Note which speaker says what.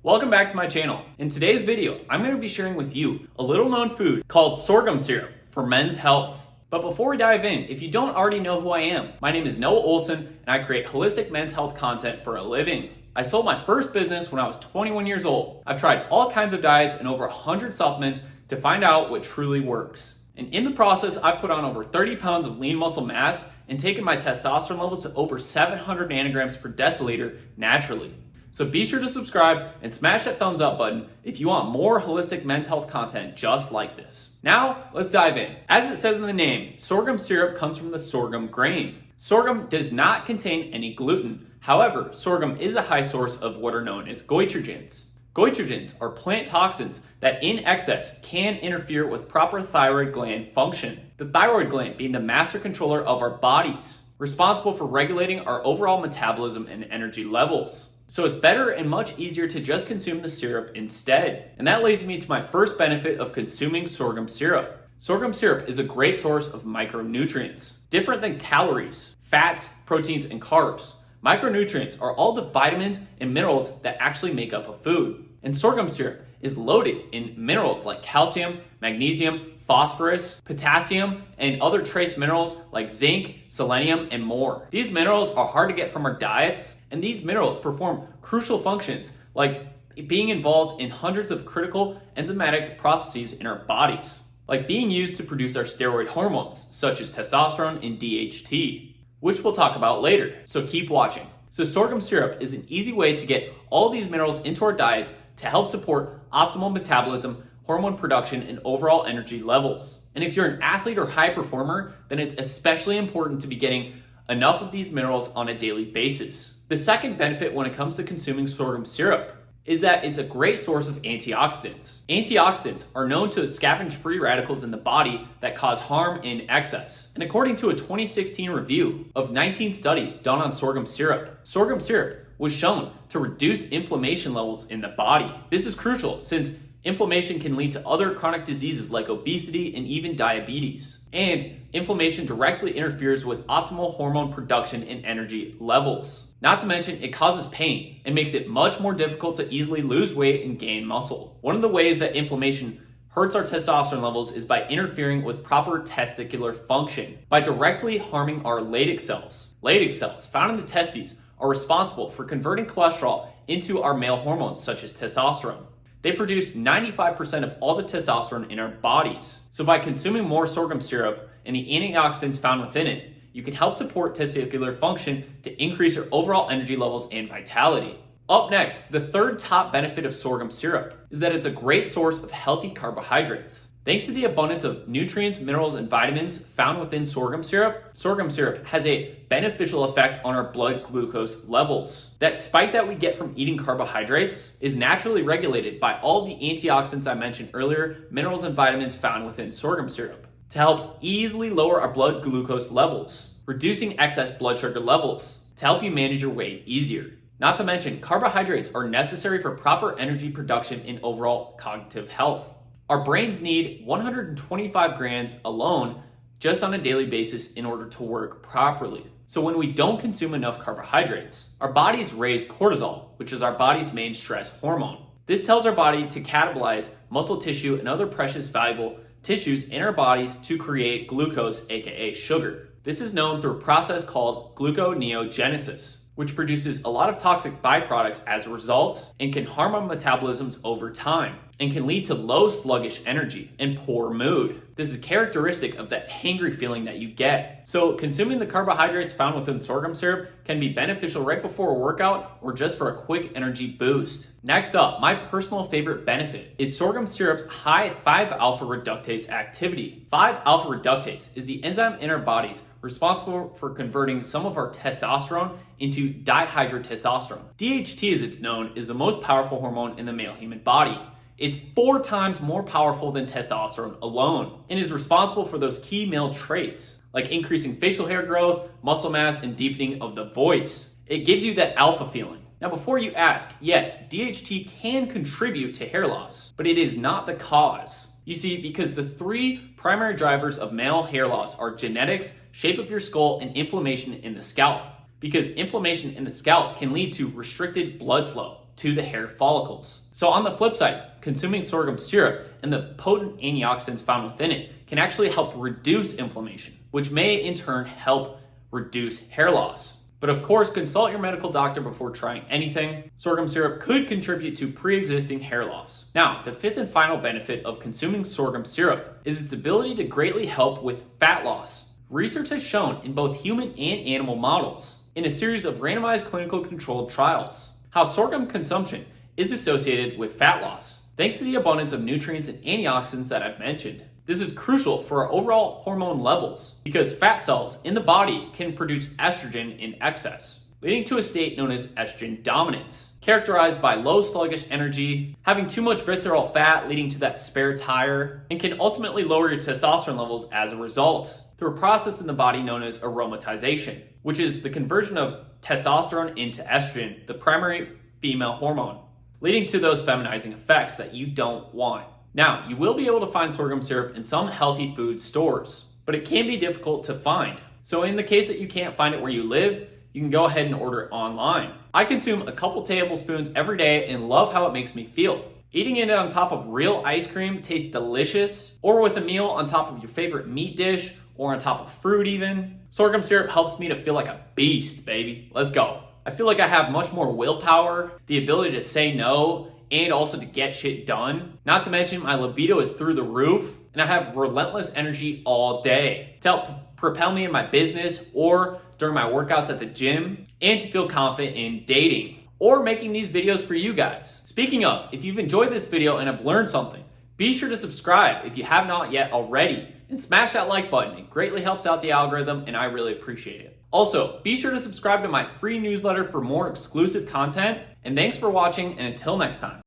Speaker 1: Welcome back to my channel. In today's video, I'm going to be sharing with you a little known food called sorghum syrup for men's health. But before we dive in, if you don't already know who I am, my name is Noah Olson and I create holistic men's health content for a living. I sold my first business when I was 21 years old. I've tried all kinds of diets and over 100 supplements to find out what truly works. And in the process, I've put on over 30 pounds of lean muscle mass and taken my testosterone levels to over 700 nanograms per deciliter naturally. So be sure to subscribe and smash that thumbs up button if you want more holistic men's health content just like this. Now, let's dive in. As it says in the name, sorghum syrup comes from the sorghum grain. Sorghum does not contain any gluten. However, sorghum is a high source of what are known as goitrogens. Goitrogens are plant toxins that in excess can interfere with proper thyroid gland function. The thyroid gland being the master controller of our bodies, responsible for regulating our overall metabolism and energy levels. So it's better and much easier to just consume the syrup instead. And that leads me to my first benefit of consuming sorghum syrup. Sorghum syrup is a great source of micronutrients. Different than calories, fats, proteins, and carbs, micronutrients are all the vitamins and minerals that actually make up a food. And sorghum syrup is loaded in minerals like calcium, magnesium, phosphorus, potassium, and other trace minerals like zinc, selenium, and more. These minerals are hard to get from our diets, and these minerals perform crucial functions like being involved in hundreds of critical enzymatic processes in our bodies, like being used to produce our steroid hormones such as testosterone and DHT, which we'll talk about later, so keep watching. So sorghum syrup is an easy way to get all these minerals into our diets to help support optimal metabolism, hormone production, and overall energy levels. And if you're an athlete or high performer, then it's especially important to be getting enough of these minerals on a daily basis. The second benefit when it comes to consuming sorghum syrup is that it's a great source of antioxidants. Antioxidants are known to scavenge free radicals in the body that cause harm in excess. And according to a 2016 review of 19 studies done on sorghum syrup was shown to reduce inflammation levels in the body. This is crucial since inflammation can lead to other chronic diseases like obesity and even diabetes. And inflammation directly interferes with optimal hormone production and energy levels. Not to mention, it causes pain and makes it much more difficult to easily lose weight and gain muscle. One of the ways that inflammation hurts our testosterone levels is by interfering with proper testicular function, by directly harming our Leydig cells. Leydig cells, found in the testes, are responsible for converting cholesterol into our male hormones such as testosterone. They produce 95% of all the testosterone in our bodies. So by consuming more sorghum syrup and the antioxidants found within it, you can help support testicular function to increase your overall energy levels and vitality. Up next, the third top benefit of sorghum syrup is that it's a great source of healthy carbohydrates. Thanks to the abundance of nutrients, minerals, and vitamins found within sorghum syrup has a beneficial effect on our blood glucose levels. That spike that we get from eating carbohydrates is naturally regulated by all the antioxidants I mentioned earlier, minerals and vitamins found within sorghum syrup, to help easily lower our blood glucose levels, reducing excess blood sugar levels, to help you manage your weight easier. Not to mention, carbohydrates are necessary for proper energy production and overall cognitive health. Our brains need 125 grams alone just on a daily basis in order to work properly. So when we don't consume enough carbohydrates, our bodies raise cortisol, which is our body's main stress hormone. This tells our body to catabolize muscle tissue and other precious valuable tissues in our bodies to create glucose, aka sugar. This is known through a process called gluconeogenesis, which produces a lot of toxic byproducts as a result and can harm our metabolisms over time and can lead to low, sluggish energy and poor mood. This is characteristic of that hangry feeling that you get. So consuming the carbohydrates found within sorghum syrup can be beneficial right before a workout or just for a quick energy boost. Next up, my personal favorite benefit is sorghum syrup's high 5-alpha reductase activity. 5-alpha reductase is the enzyme in our bodies responsible for converting some of our testosterone into dihydrotestosterone. DHT, as it's known, is the most powerful hormone in the male human body. It's 4 times more powerful than testosterone alone and is responsible for those key male traits like increasing facial hair growth, muscle mass, and deepening of the voice. It gives you that alpha feeling. Now, before you ask, yes, DHT can contribute to hair loss, but it is not the cause. You see, because the 3 primary drivers of male hair loss are genetics, shape of your skull, and inflammation in the scalp. Because inflammation in the scalp can lead to restricted blood flow, to the hair follicles. So on the flip side, consuming sorghum syrup and the potent antioxidants found within it can actually help reduce inflammation, which may in turn help reduce hair loss. But of course, consult your medical doctor before trying anything. Sorghum syrup could contribute to pre-existing hair loss. Now, the fifth and final benefit of consuming sorghum syrup is its ability to greatly help with fat loss. Research has shown in both human and animal models, in a series of randomized clinical controlled trials, how sorghum consumption is associated with fat loss, thanks to the abundance of nutrients and antioxidants that I've mentioned. This is crucial for our overall hormone levels because fat cells in the body can produce estrogen in excess, leading to a state known as estrogen dominance, characterized by low sluggish energy, having too much visceral fat leading to that spare tire, and can ultimately lower your testosterone levels as a result through a process in the body known as aromatization, which is the conversion of testosterone into estrogen, the primary female hormone, leading to those feminizing effects that you don't want. Now, you will be able to find sorghum syrup in some healthy food stores, but it can be difficult to find. So in the case that you can't find it where you live, you can go ahead and order it online. I consume a couple tablespoons every day and love how it makes me feel. Eating it on top of real ice cream tastes delicious, or with a meal on top of your favorite meat dish, or on top of fruit even. Sorghum syrup helps me to feel like a beast, baby. Let's go. I feel like I have much more willpower, the ability to say no, and also to get shit done. Not to mention my libido is through the roof and I have relentless energy all day to help propel me in my business or during my workouts at the gym and to feel confident in dating or making these videos for you guys. Speaking of, if you've enjoyed this video and have learned something, be sure to subscribe if you have not yet already and smash that like button. It greatly helps out the algorithm and I really appreciate it. Also, be sure to subscribe to my free newsletter for more exclusive content. And thanks for watching, and until next time.